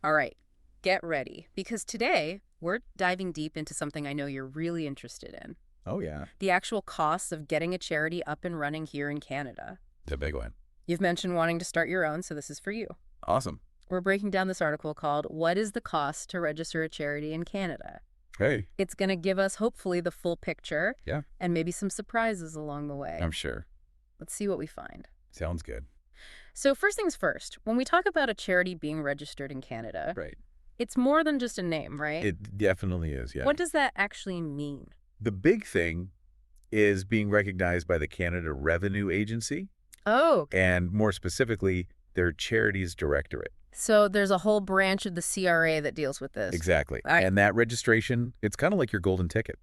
All right, get ready, because today we're diving deep into something I know you're really interested in. Oh, yeah. The actual costs of getting a charity up and running here in Canada. The big one. You've mentioned wanting to start your own, so this is for you. Awesome. We're breaking down this article called "What is the Cost to Register a Charity in Canada?" Hey. It's going to give us, hopefully, the full picture Yeah, and maybe some surprises along the way. I'm sure. Let's see what we find. Sounds good. So first things first, when we talk about a charity being registered in Canada, Right. it's more than just a name, right? It definitely is, yeah. What does that actually mean? The big thing is being recognized by the Canada Revenue Agency, Oh, and more specifically, their Charities Directorate. so there's a whole branch of the CRA that deals with this. Exactly. All right. And that registration, it's kind of like your golden ticket.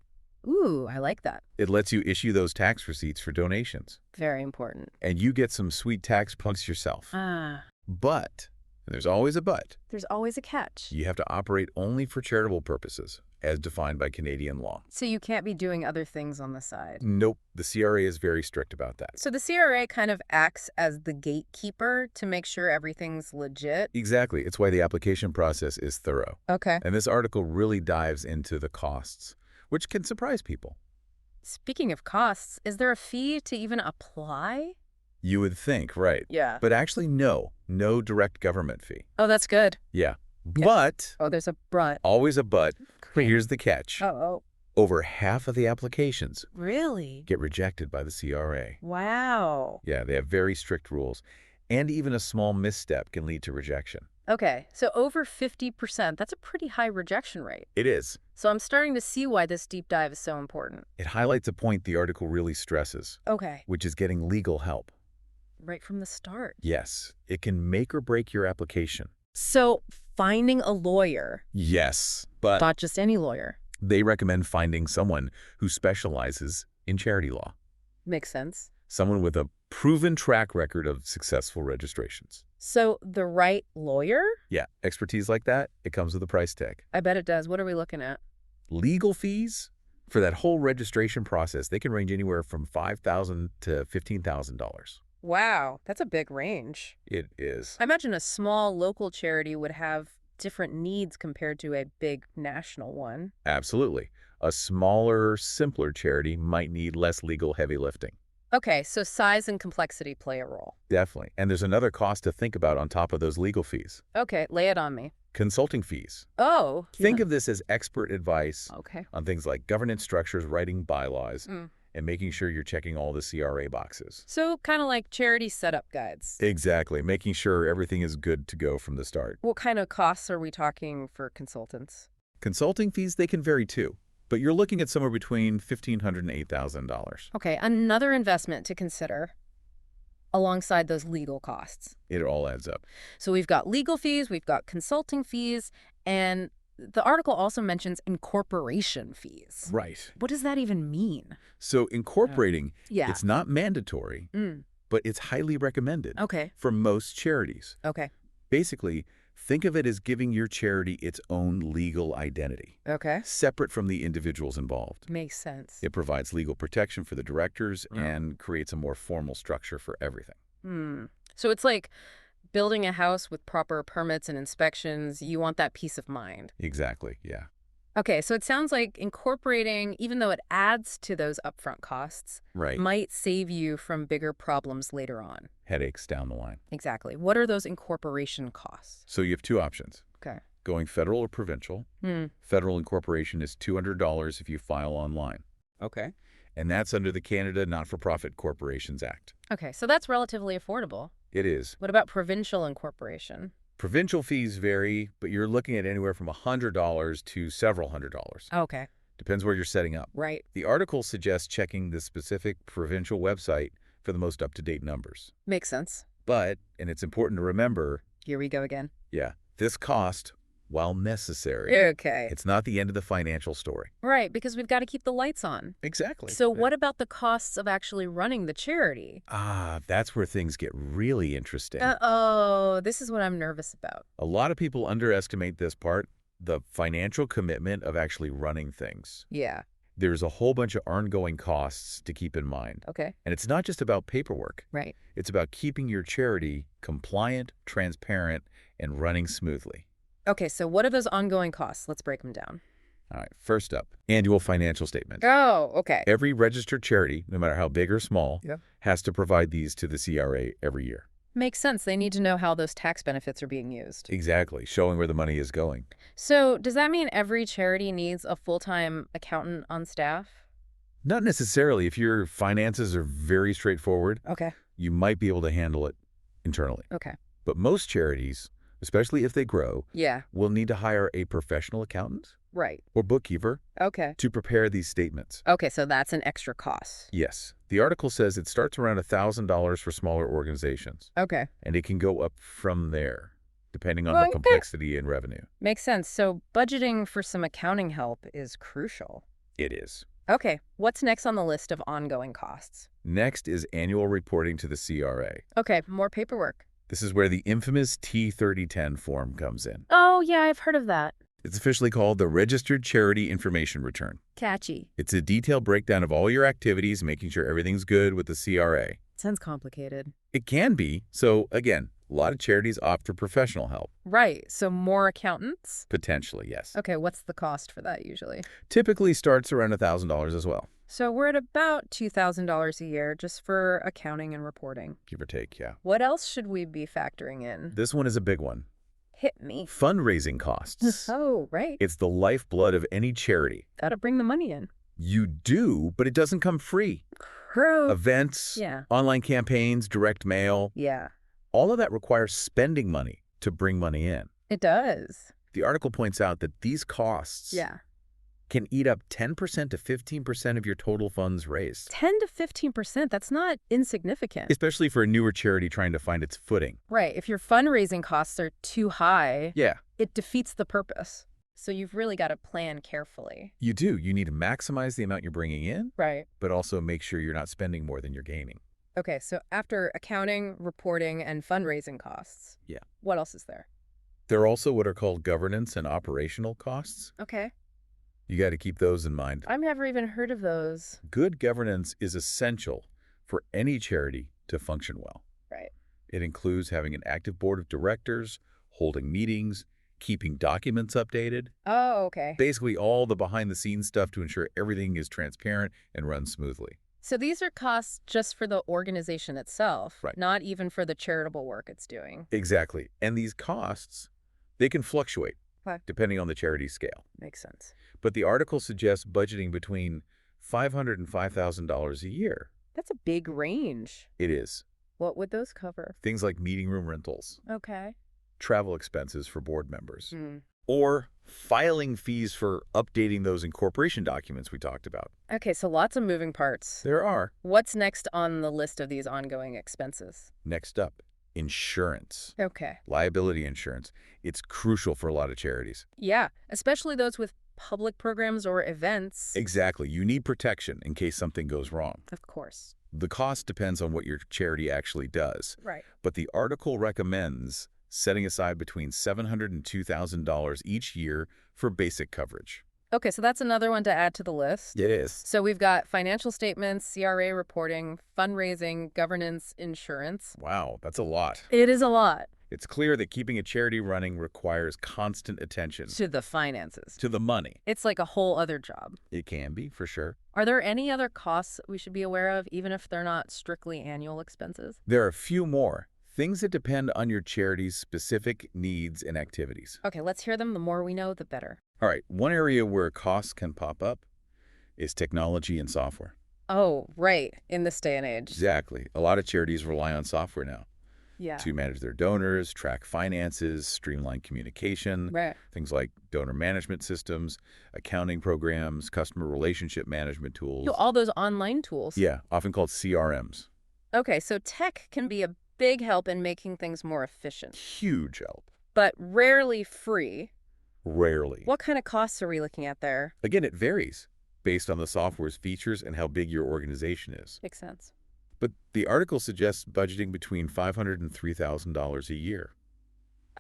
Ooh, I like that. It lets you issue those tax receipts for donations. Very important. And you get some sweet tax punks yourself. Ah, But, and there's always a but, there's always a catch. you have to operate only for charitable purposes, as defined by Canadian law. So you can't be doing other things on the side. Nope, the CRA is very strict about that. So the CRA kind of acts as the gatekeeper to make sure everything's legit. Exactly. It's why the application process is thorough. Okay. And this article really dives into the costs, which can surprise people. Speaking of costs, is there a fee to even apply? You would think, right? Yeah. But actually, no direct government fee. Oh, that's good. Yeah. But, Oh, there's a but. always a but, Great. here's the catch. Oh, Over half of the applications really? get rejected by the CRA. Wow. Yeah, they have very strict rules. And even a small misstep can lead to rejection. Okay, so over 50%, that's a pretty high rejection rate. It is. So I'm starting to see why this deep dive is so important. It highlights a point the article really stresses, Okay, which is getting legal help. right from the start. Yes, it can make or break your application. So finding a lawyer, Yes, but not just any lawyer, they recommend finding someone who specializes in charity law, makes sense. someone with a proven track record of successful registrations. So the right lawyer? Yeah, expertise like that, it comes with a price tag. I bet it does. What are we looking at? Legal fees for that whole registration process, they can range anywhere from $5,000 to $15,000. Wow, that's a big range. It is. I imagine a small local charity would have different needs compared to a big national one. Absolutely. A smaller, simpler charity might need less legal heavy lifting. Okay, so size and complexity play a role. Definitely. And there's another cost to think about on top of those legal fees. Okay, lay it on me. Consulting fees. Oh. Think of this as expert advice Okay. on things like governance structures, writing bylaws, Mm. and making sure you're checking all the CRA boxes. So kind of like charity setup guides. Exactly. Making sure everything is good to go from the start. What kind of costs are we talking for consultants? Consulting fees, they can vary too, but you're looking at somewhere between $1,500 and $8,000. Okay, another investment to consider alongside those legal costs. It all adds up. So we've got legal fees, we've got consulting fees, and the article also mentions incorporation fees. Right. What does that even mean? So incorporating, Yeah. it's not mandatory, Mm. but it's highly recommended Okay. for most charities. Okay. Basically, think of it as giving your charity its own legal identity, Okay. separate from the individuals involved. Makes sense. It provides legal protection for the directors Yeah. and creates a more formal structure for everything. So it's like building a house with proper permits and inspections. You want that peace of mind. Exactly, yeah. Okay, so it sounds like incorporating, even though it adds to those upfront costs, Right. might save you from bigger problems later on. Headaches down the line. Exactly. What are those incorporation costs? So you have two options, Okay. going federal or provincial. Federal incorporation is $200 if you file online, Okay. and that's under the Canada Not-for-Profit Corporations Act. Okay, so that's relatively affordable. It is. What about provincial incorporation? Provincial fees vary, but you're looking at anywhere from $100 to several $100s. Okay. Depends where you're setting up. Right. The article suggests checking the specific provincial website for the most up-to-date numbers. Makes sense. But, and it's important to remember, Here we go again. yeah, this cost, while necessary, Okay. it's not the end of the financial story. Right, because we've got to keep the lights on. Exactly. So what about the costs of actually running the charity? That's where things get really interesting. Uh-oh, this is what I'm nervous about. A lot of people underestimate this part, the financial commitment of actually running things. Yeah. There's a whole bunch of ongoing costs to keep in mind. Okay. And it's not just about paperwork. Right. It's about keeping your charity compliant, transparent, and running smoothly. Okay, so what are those ongoing costs? Let's break them down. All right, first up, annual financial statements. Oh, okay. Every registered charity, no matter how big or small, Yep. has to provide these to the CRA every year. Makes sense. They need to know how those tax benefits are being used. Exactly, showing where the money is going. So does that mean every charity needs a full-time accountant on staff? Not necessarily. If your finances are very straightforward, Okay. you might be able to handle it internally. Okay. But most charities, especially if they grow, Yeah. will need to hire a professional accountant Right. or bookkeeper Okay. to prepare these statements. Okay, so that's an extra cost. Yes, the article says it starts around $1,000 for smaller organizations, Okay. and it can go up from there, depending on Well, the okay. complexity and revenue. Makes sense. So budgeting for some accounting help is crucial. It is. Okay, what's next on the list of ongoing costs? Next is annual reporting to the CRA. Okay, more paperwork. This is where the infamous T3010 form comes in. Oh, yeah, I've heard of that. It's officially called the Registered Charity Information Return. Catchy. It's a detailed breakdown of all your activities, making sure everything's good with the CRA. Sounds complicated. It can be, so again, a lot of charities opt for professional help. Right, so more accountants? Potentially, yes. Okay, what's the cost for that usually? Typically starts around $1,000 as well, So we're at about $2,000 a year just for accounting and reporting. give or take, yeah. What else should we be factoring in? This one is a big one. Hit me. Fundraising costs. Oh, right. It's the lifeblood of any charity. Gotta bring the money in. You do, but it doesn't come free. Crow. Events, Yeah. online campaigns, direct mail, Yeah, all of that requires spending money to bring money in. it does. The article points out that these costs Yeah. can eat up 10% to 15% of your total funds raised, 10 to 15%, that's not insignificant. especially for a newer charity trying to find its footing. Right, if your fundraising costs are too high, Yeah, it defeats the purpose. So you've really got to plan carefully. you do. You need to maximize the amount you're bringing in, Right. but also make sure you're not spending more than you're gaining. Okay, so after accounting, reporting, and fundraising costs, Yeah. what else is there? There are also what are called governance and operational costs. Okay. You got to keep those in mind. I've never even heard of those. Good governance is essential for any charity to function well. Right. It includes having an active board of directors, holding meetings, keeping documents updated, Oh, okay. basically all the behind-the-scenes stuff to ensure everything is transparent and runs smoothly. So these are costs just for the organization itself, Right. not even for the charitable work it's doing. Exactly. And these costs, they can fluctuate Okay. depending on the charity's scale. Makes sense. But the article suggests budgeting between $500 and $5,000 a year. That's a big range. It is. What would those cover? Things like meeting room rentals, Okay. travel expenses for board members, Mm. or filing fees for updating those incorporation documents we talked about. Okay, so lots of moving parts. There are. What's next on the list of these ongoing expenses? Next up, insurance. Okay. Liability insurance. It's crucial for a lot of charities. Yeah, especially those with public programs or events. Exactly. You need protection in case something goes wrong. Of course. The cost depends on what your charity actually does, Right. but the article recommends setting aside between $700 and $2,000 each year for basic coverage. Okay, so that's another one to add to the list. It is. So we've got financial statements, CRA reporting, fundraising, governance, insurance. Wow, that's a lot. It is a lot. It's clear that keeping a charity running requires constant attention To the finances. to the money. It's like a whole other job. It can be, for sure. Are there any other costs we should be aware of, even if they're not strictly annual expenses? There are a few more. Things that depend on your charity's specific needs and activities. Okay, let's hear them. The more we know, the better. All right, one area where costs can pop up is technology and software. Oh, right. In this day and age. Exactly. A lot of charities rely on software now Yeah. to manage their donors, track finances, streamline communication, Right. things like donor management systems, accounting programs, customer relationship management tools. All those online tools. Yeah, often called CRMs. Okay, so tech can be a big help in making things more efficient, Huge help. but rarely free. Rarely. What kind of costs are we looking at there? Again, it varies based on the software's features and how big your organization is. Makes sense. But the article suggests budgeting between $500 and $3,000 a year.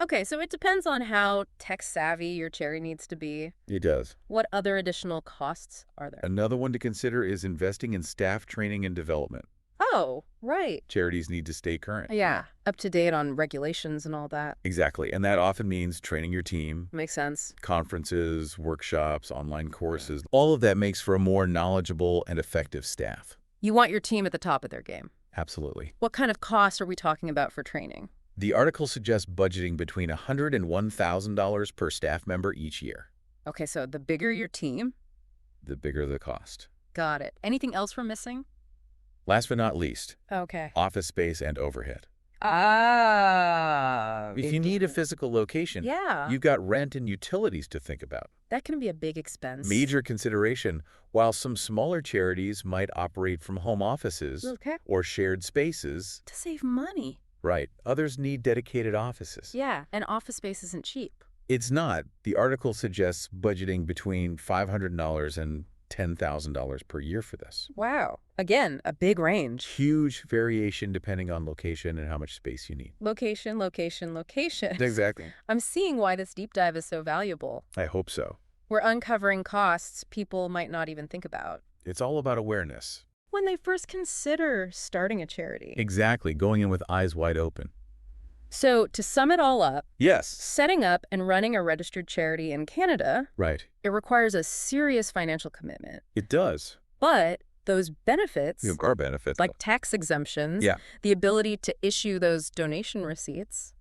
Okay, so it depends on how tech-savvy your charity needs to be. It does. What other additional costs are there? Another one to consider is investing in staff training and development. Oh, right. Charities need to stay current. Yeah, up to date on regulations and all that. Exactly. And that often means training your team, Makes sense. conferences, workshops, online courses. All of that makes for a more knowledgeable and effective staff. You want your team at the top of their game. Absolutely. What kind of cost are we talking about for training? The article suggests budgeting between $100 and $1,000 per staff member each year. Okay, so the bigger your team. The bigger the cost. Got it. Anything else we're missing? Last but not least, Okay. office space and overhead. Ah. If you need a physical location, Yeah. you've got rent and utilities to think about. That can be a big expense. Major consideration, while some smaller charities might operate from home offices Okay. or shared spaces, To save money. right, others need dedicated offices. Yeah, and office space isn't cheap. It's not. The article suggests budgeting between $500 and $10,000 per year for this. Wow. Again, a big range. Huge variation depending on location and how much space you need. Location, location, location. Exactly. I'm seeing why this deep dive is so valuable. I hope so. We're uncovering costs people might not even think about It's all about awareness. when they first consider starting a charity. Exactly. Going in with eyes wide open. So to sum it all up, Yes. setting up and running a registered charity in Canada, Right. it requires a serious financial commitment. It does. But those benefits, You have our benefits. like tax exemptions, Yeah. the ability to issue those donation receipts,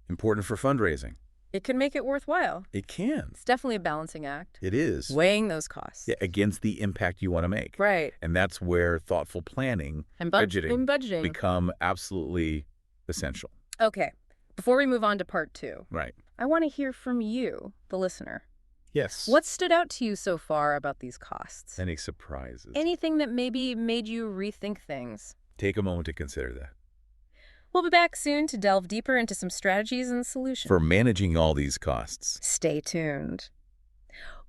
Important for fundraising. it can make it worthwhile. It can. It's definitely a balancing act. It is. Weighing those costs. Yeah, against the impact you want to make. Right. And that's where thoughtful planning And budgeting budgeting. become absolutely essential. Okay. Before we move on to part 2, Right. I want to hear from you, the listener. Yes. What stood out to you so far about these costs? Any surprises? Anything that maybe made you rethink things? Take a moment to consider that. We'll be back soon to delve deeper into some strategies and solutions. For managing all these costs. Stay tuned.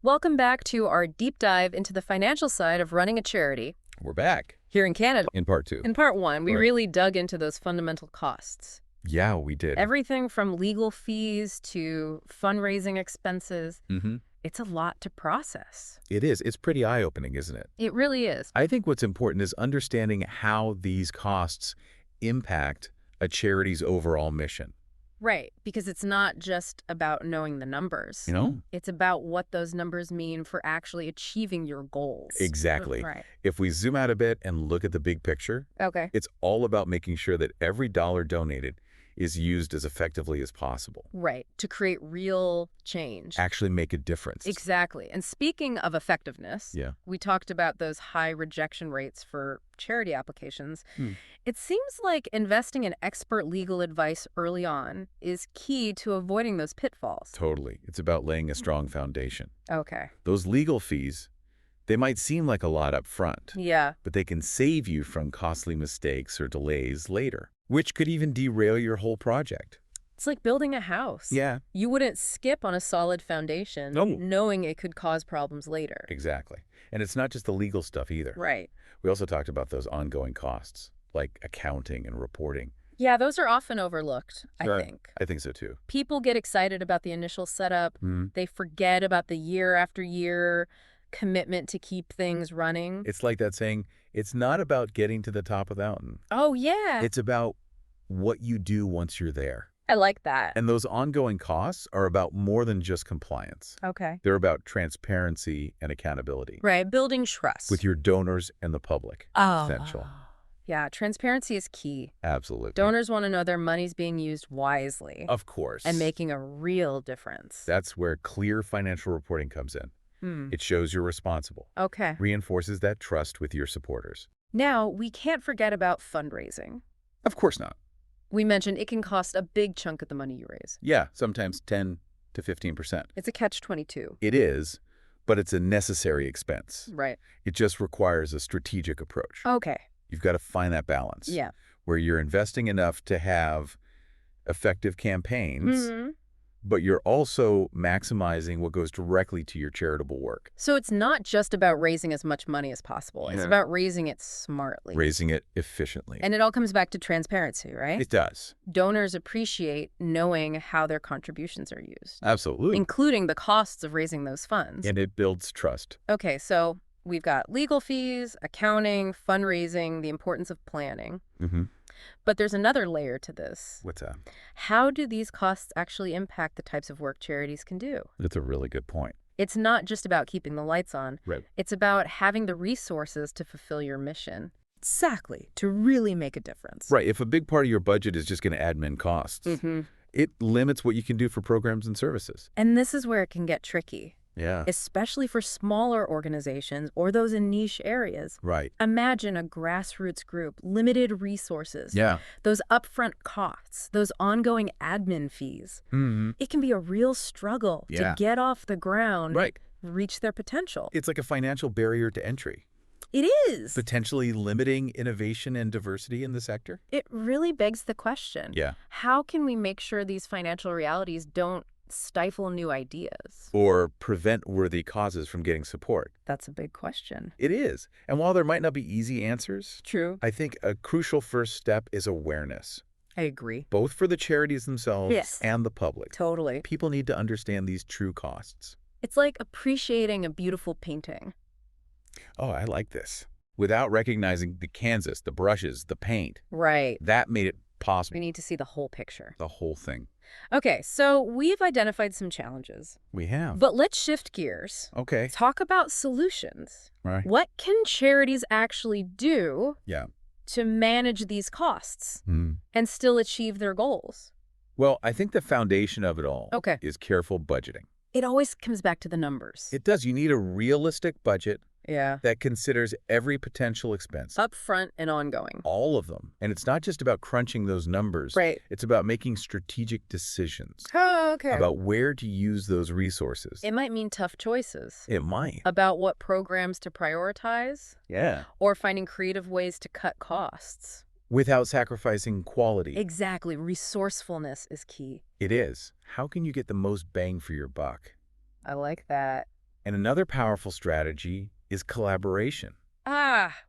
Welcome back to our deep dive into the financial side of running a charity We're back here in Canada. in part 2. In part 1, we Right. really dug into those fundamental costs. Yeah, we did. Everything from legal fees to fundraising expenses. Mm-hmm. It's a lot to process. It is. It's pretty eye-opening, isn't it? It really is. I think what's important is understanding how these costs impact a charity's overall mission. Right, because it's not just about knowing the numbers. You know? It's about what those numbers mean for actually achieving your goals. Exactly. Right. If we zoom out a bit and look at the big picture, Okay. it's all about making sure that every dollar donated is used as effectively as possible. Right, to create real change. Actually make a difference. Exactly. And speaking of effectiveness, Yeah. we talked about those high rejection rates for charity applications. Hmm. It seems like investing in expert legal advice early on is key to avoiding those pitfalls. Totally. It's about laying a strong foundation. Okay. Those legal fees, they might seem like a lot up front, Yeah. but they can save you from costly mistakes or delays later, which could even derail your whole project. It's like building a house. Yeah, You wouldn't skip on a solid foundation No. knowing it could cause problems later. exactly. And it's not just the legal stuff either. Right. We also talked about those ongoing costs, like accounting and reporting. Yeah, those are often overlooked, I think. I think so too. People get excited about the initial setup. Mhm. They forget about the year after year commitment to keep things running. It's like that saying, it's not about getting to the top of the mountain. Oh, yeah. It's about what you do once you're there. I like that. And those ongoing costs are about more than just compliance. Okay. They're about transparency and accountability Right, building trust. with your donors and the public. Oh. Essential. Yeah, transparency is key. Absolutely. Donors want to know their money's being used wisely Of course. and making a real difference. That's where clear financial reporting comes in. Hmm. It shows you're responsible, Okay. reinforces that trust with your supporters. Now, we can't forget about fundraising. Of course not. We mentioned it can cost a big chunk of the money you raise. Yeah, sometimes 10 to 15%. It's a catch-22. It is, but it's a necessary expense. Right. It just requires a strategic approach. Okay. You've got to find that balance. Yeah. Where you're investing enough to have effective campaigns, Mhm. but you're also maximizing what goes directly to your charitable work. So it's not just about raising as much money as possible. It's Yeah. about raising it smartly. Raising it efficiently. And it all comes back to transparency, right? It does. Donors appreciate knowing how their contributions are used, Absolutely. including the costs of raising those funds. And it builds trust. Okay, so we've got legal fees, accounting, fundraising, the importance of planning. Mm-hmm. But there's another layer to this. What's that? How do these costs actually impact the types of work charities can do? That's a really good point. It's not just about keeping the lights on. Right. It's about having the resources to fulfill your mission. Exactly, to really make a difference. Right. If a big part of your budget is just going to admin costs, it limits what you can do for programs and services. And this is where it can get tricky, Yeah. especially for smaller organizations or those in niche areas. Right. Imagine a grassroots group, limited resources, Yeah. those upfront costs, those ongoing admin fees. Mm-hmm. It can be a real struggle Yeah. to get off the ground, Right. reach their potential. It's like a financial barrier to entry, It is. potentially limiting innovation and diversity in the sector. It really begs the question. Yeah. How can we make sure these financial realities don't stifle new ideas? Or prevent worthy causes from getting support. That's a big question. It is. And while there might not be easy answers, True. I think a crucial first step is awareness, I agree. both for the charities themselves Yes. and the public. Totally. People need to understand these true costs. It's like appreciating a beautiful painting. Oh, I like this. Without recognizing the canvas, the brushes, the paint. Right. That made it We possible, need to see the whole picture. the whole thing. Okay, so we've identified some challenges, We have. but let's shift gears. Okay. Talk about solutions. Right. What can charities actually do Yeah. to manage these costs Mm. and still achieve their goals? Well, I think the foundation of it all Okay. is careful budgeting. It always comes back to the numbers. It does. You need a realistic budget Yeah. that considers every potential expense, Upfront and ongoing. all of them. And it's not just about crunching those numbers. Right. It's about making strategic decisions Oh, okay. about where to use those resources. It might mean tough choices It might. about what programs to prioritize Yeah. or finding creative ways to cut costs. Without sacrificing quality. Exactly. Resourcefulness is key. It is. How can you get the most bang for your buck? I like that. And another powerful strategy is collaboration.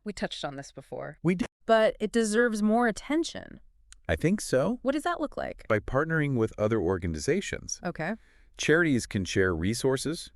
We touched on this before. We did. But it deserves more attention. I think so. What does that look like? By partnering with other organizations, Okay. charities can share resources,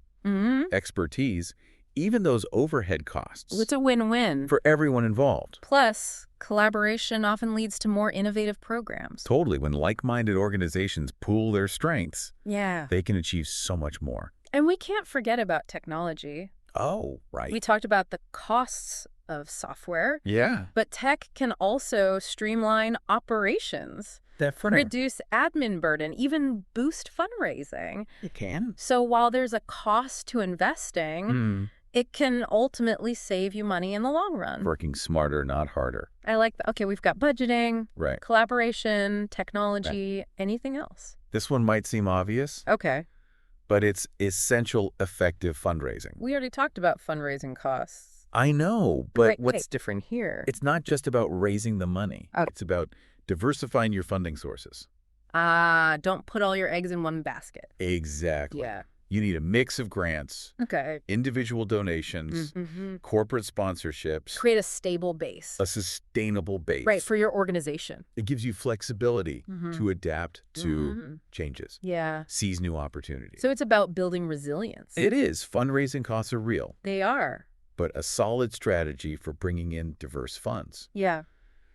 expertise, even those overhead costs It's a win-win. for everyone involved. Plus, collaboration often leads to more innovative programs. Totally. When like-minded organizations pool their strengths, Yeah. they can achieve so much more. And we can't forget about technology. Oh, right. We talked about the costs of software, Yeah. but tech can also streamline operations, Definitely. reduce admin burden, even boost fundraising. It can. So while there's a cost to investing, Mm. it can ultimately save you money in the long run. Working smarter, not harder. I like that. Okay, we've got budgeting, Right. collaboration, technology, anything else? This one might seem obvious, Okay. but it's essential effective fundraising. We already talked about fundraising costs. I know, but What's different here? it's not just about raising the money. Oh. It's about diversifying your funding sources. Don't put all your eggs in one basket. Exactly. Yeah. You need a mix of grants, Okay. individual donations, corporate sponsorships, Create a stable base. a sustainable base. Right, for your organization. It gives you flexibility to adapt to Mhm. changes, Yeah. seize new opportunities. So it's about building resilience. It is. Fundraising costs are real, They are. but a solid strategy for bringing in diverse funds. Yeah.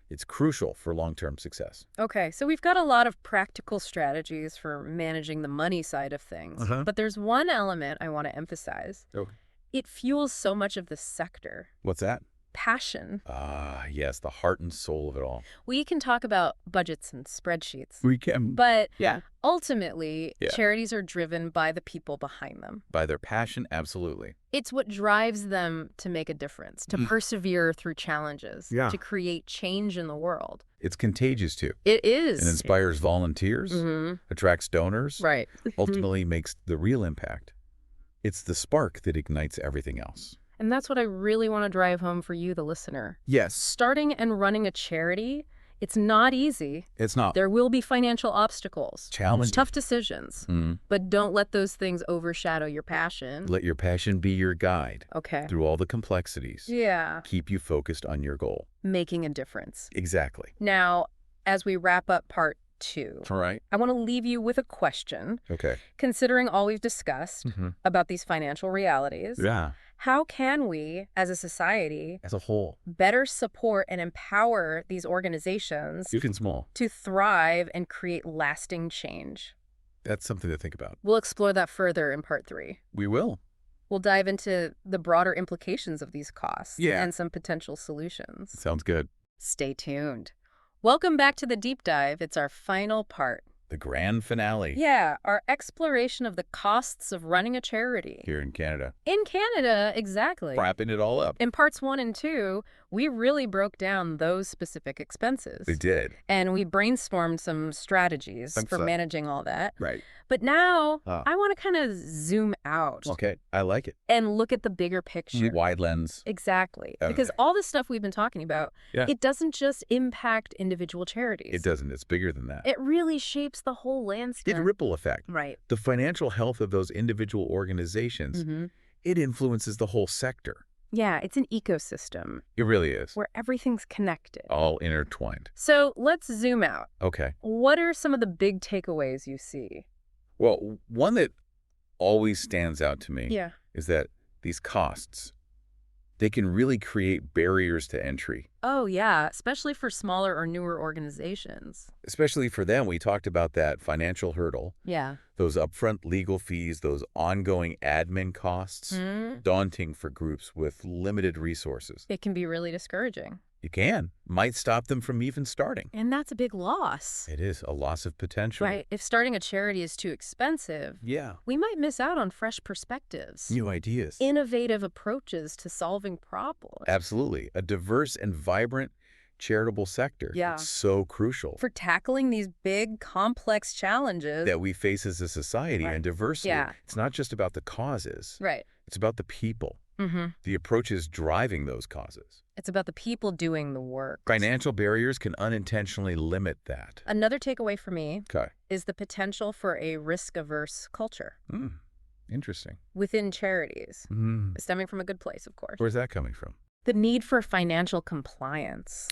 It's crucial for long-term success. Okay, so we've got a lot of practical strategies for managing the money side of things. But there's one element I want to emphasize. Oh. It fuels so much of the sector. What's that? Passion. Ah, yes, the heart and soul of it all. We can talk about budgets and spreadsheets, We can. but Yeah. ultimately, Yeah. charities are driven by the people behind them. By their passion, absolutely. It's what drives them to make a difference, to persevere through challenges, Yeah. to create change in the world. It's contagious, too. It is. It inspires volunteers, attracts donors, Right. ultimately makes the real impact. It's the spark that ignites everything else. And that's what I really want to drive home for you, the listener. Yes. Starting and running a charity, it's not easy. It's not. There will be financial obstacles, Challenging. tough decisions, but don't let those things overshadow your passion. Let your passion be your guide Okay. through all the complexities. Yeah. Keep you focused on your goal. Making a difference. Exactly. Now, as we wrap up part 2. All right. I want to leave you with a question. Okay. Considering all we've discussed about these financial realities, Yeah. how can we, as a society, As a whole. better support and empower these organizations Big and small. to thrive and create lasting change? That's something to think about. We'll explore that further in part 3. We will. We'll dive into the broader implications of these costs and some potential solutions. Sounds good. Stay tuned. Welcome back to the deep dive. It's our final part. The grand finale. Yeah, our exploration of the costs of running a charity. Here in Canada. In Canada, exactly. Wrapping it all up. In parts 1 and 2, we really broke down those specific expenses. They did. And we brainstormed some strategies for managing all that. Right. But now, I want to kind of zoom out. Okay, I like it. And look at the bigger picture. Wide lens. Exactly. Okay. Because all the stuff we've been talking about, it doesn't just impact individual charities. It doesn't. It's bigger than that. It really shapes the whole landscape. It's a ripple effect. Right. The financial health of those individual organizations, it influences the whole sector. Yeah, it's an ecosystem. It really is. Where everything's connected. All intertwined. So let's zoom out. Okay. What are some of the big takeaways you see? Well, one that always stands out to me is that these costs, they can really create barriers to entry. Oh, yeah, especially for smaller or newer organizations. Especially for them, we talked about that financial hurdle. Yeah. Those upfront legal fees, those ongoing admin costs, daunting for groups with limited resources. It can be really discouraging. You can. Might stop them from even starting. And that's a big loss. It is a loss of potential. Right. If starting a charity is too expensive, we might miss out on fresh perspectives. New ideas. Innovative approaches to solving problems. Absolutely. A diverse and vibrant charitable sector. Yeah. It's so crucial. For tackling these big, complex challenges that we face as a society and diversity. Yeah. It's not just about the causes. Right. It's about the people. The approaches driving those causes. It's about the people doing the work. Financial barriers can unintentionally limit that. Another takeaway for me is the potential for a risk-averse culture. Interesting. Within charities. Stemming from a good place, of course. Where's that coming from? The need for financial compliance.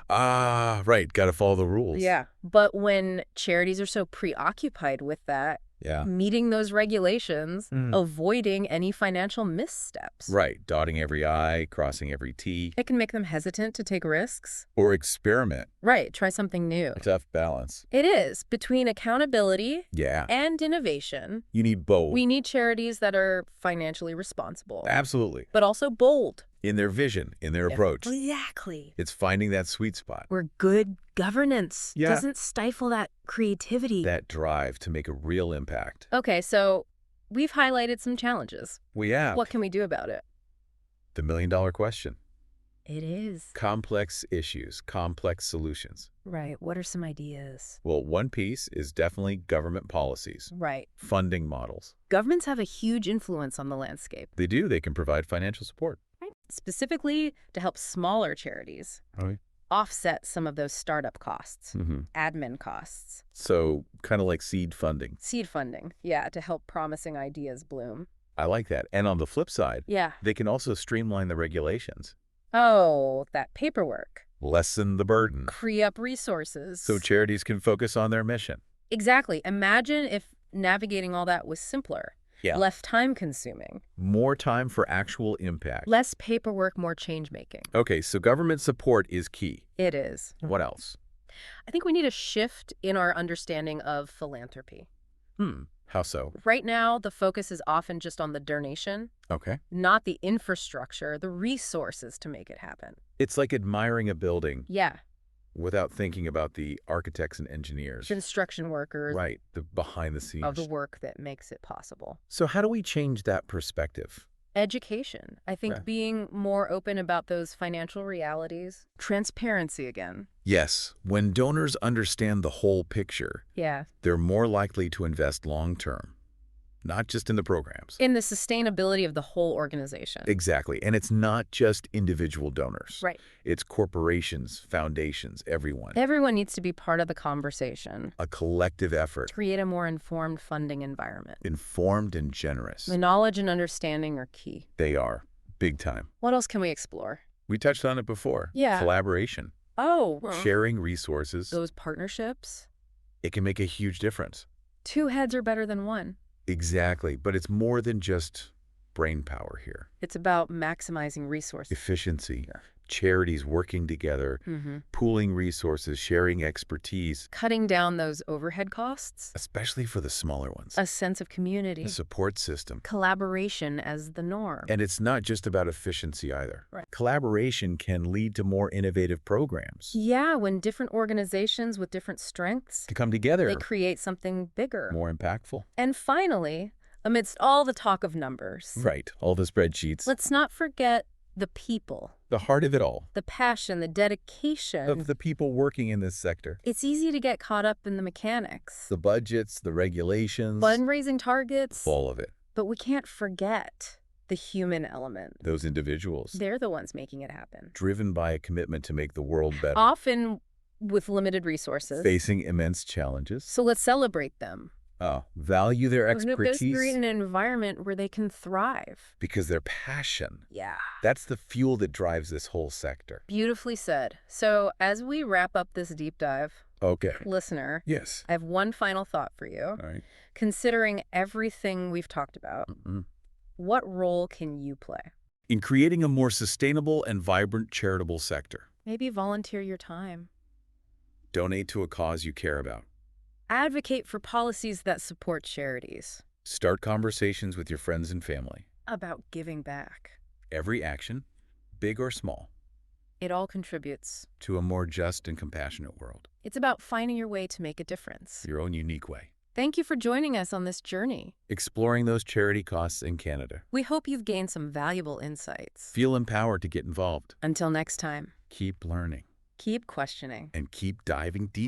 Right. Got to follow the rules. Yeah. But when charities are so preoccupied with that, meeting those regulations, avoiding any financial missteps. Right. Dotting every I, crossing every T. It can make them hesitant to take risks. Or experiment. Right. Try something new. A tough balance. It is. Between accountability and innovation. You need both. We need charities that are financially responsible. Absolutely. But also bold. In their vision, in their approach. Exactly. It's finding that sweet spot. Where good governance doesn't stifle that creativity. That drive to make a real impact. Okay, so we've highlighted some challenges. We have. What can we do about it? The million-dollar question. It is. Complex issues, complex solutions. Right. What are some ideas? Well, one piece is definitely government policies. Right. Funding models. Governments have a huge influence on the landscape. They do. They can provide financial support. Right. Specifically to help smaller charities offset some of those startup costs, admin costs. So kind of like seed funding. Seed funding, yeah, to help promising ideas bloom. I like that. And on the flip side, they can also streamline the regulations. Oh, that paperwork. Lessen the burden. Free up resources. So charities can focus on their mission. Exactly. Imagine if navigating all that was simpler. Less time-consuming. More time for actual impact. Less paperwork, more change-making. Okay, so government support is key. It is. What else? I think we need a shift in our understanding of philanthropy. How so? Right now, the focus is often just on the donation. Okay. Not the infrastructure, the resources to make it happen. It's like admiring a building. Yeah. Without thinking about the architects and engineers. Construction workers. Right, the behind the scenes. Of the work that makes it possible. So how do we change that perspective? Education. I think being more open about those financial realities. Transparency again. Yes, when donors understand the whole picture, they're more likely to invest long-term. Not just in the programs. In the sustainability of the whole organization. Exactly. And it's not just individual donors. Right. It's corporations, foundations, everyone. Everyone needs to be part of the conversation. A collective effort. Create a more informed funding environment. Informed and generous. The knowledge and understanding are key. They are. Big time. What else can we explore? We touched on it before. Yeah. Collaboration. Oh. Sharing resources. Those partnerships. It can make a huge difference. 2 heads are better than 1. Exactly, but it's more than just brain power here. It's about maximizing resources. Efficiency, charities working together, pooling resources, sharing expertise. Cutting down those overhead costs. Especially for the smaller ones. A sense of community. A support system. Collaboration as the norm. And it's not just about efficiency either. Right. Collaboration can lead to more innovative programs. Yeah, when different organizations with different strengths to come together, they create something bigger. More impactful. And finally, amidst all the talk of numbers. Right, all the spreadsheets. Let's not forget the people. The heart of it all. The passion, the dedication. Of the people working in this sector. It's easy to get caught up in the mechanics. The budgets, the regulations. Fundraising targets. All of it. But we can't forget the human element. Those individuals. They're the ones making it happen. Driven by a commitment to make the world better. Often with limited resources. Facing immense challenges. So let's celebrate them. Value their expertise. Create an environment where they can thrive. Because their passion. Yeah. That's the fuel that drives this whole sector. Beautifully said. So as we wrap up this deep dive, listener, yes, I have one final thought for you. All right. Considering everything we've talked about, what role can you play? In creating a more sustainable and vibrant charitable sector. Maybe volunteer your time. Donate to a cause you care about. Advocate for policies that support charities. Start conversations with your friends and family. About giving back. Every action, big or small. It all contributes. To a more just and compassionate world. It's about finding your way to make a difference. Your own unique way. Thank you for joining us on this journey. Exploring those charity costs in Canada. We hope you've gained some valuable insights. Feel empowered to get involved. Until next time. Keep learning. Keep questioning. And keep diving deep.